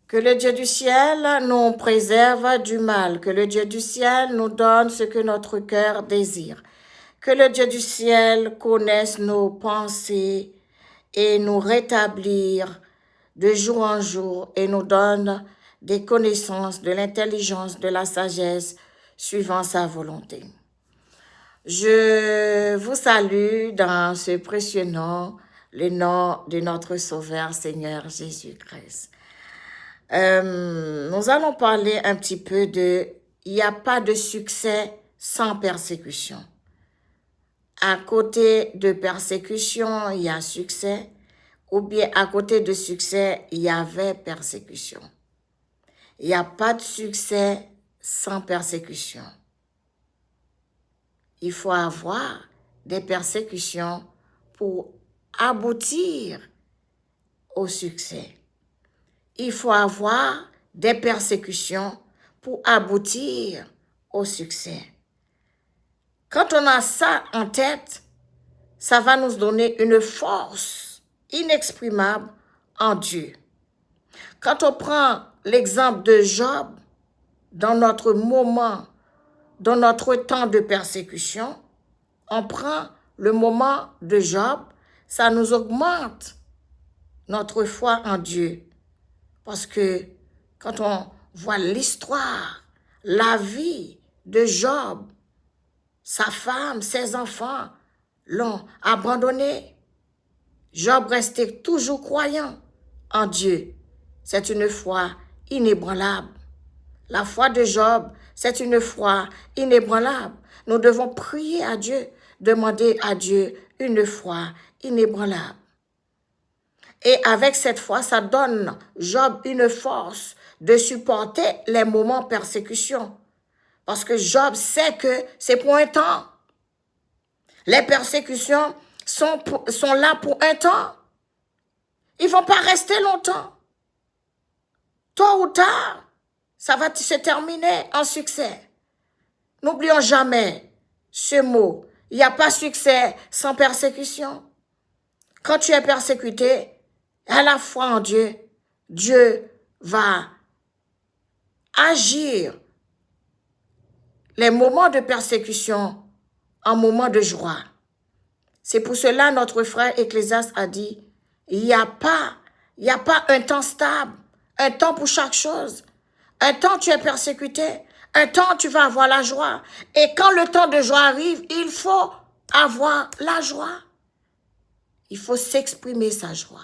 Que le Dieu du ciel nous préserve du mal, que le Dieu du ciel nous donne ce que notre cœur désire, que le Dieu du ciel connaisse nos pensées et nous rétablir de jour en jour et nous donne des connaissances, de l'intelligence, de la sagesse, suivant sa volonté. Je vous salue dans ce précieux nom, le nom de notre Sauveur Seigneur Jésus-Christ. Nous allons parler un petit peu de « il n'y a pas de succès sans persécution ». À côté de persécution, il y a succès, ou bien à côté de succès, il y avait persécution. Il n'y a pas de succès sans persécution. Il faut avoir des persécutions pour aboutir au succès. Il faut avoir des persécutions pour aboutir au succès. Quand on a ça en tête, ça va nous donner une force inexprimable en Dieu. Quand on prend l'exemple de Job, dans notre moment, dans notre temps de persécution, on prend le moment de Job, ça nous augmente notre foi en Dieu. Parce que quand on voit l'histoire, la vie de Job, sa femme, ses enfants l'ont abandonné. Job restait toujours croyant en Dieu. C'est une foi inébranlable. La foi de Job, c'est une foi inébranlable. Nous devons prier à Dieu, demander à Dieu une foi inébranlable. Et avec cette foi, ça donne Job une force de supporter les moments de persécution. Parce que Job sait que c'est pour un temps. Les persécutions sont là pour un temps. Ils ne vont pas rester longtemps. Tôt ou tard, ça va se terminer en succès. N'oublions jamais ce mot. Il n'y a pas succès sans persécution. Quand tu es persécuté, à la foi en Dieu, Dieu va agir les moments de persécution en moments de joie. C'est pour cela notre frère Ecclésiaste a dit, il n'y a pas un temps stable, un temps pour chaque chose. Un temps tu es persécuté, un temps tu vas avoir la joie. Et quand le temps de joie arrive, il faut avoir la joie. Il faut s'exprimer sa joie.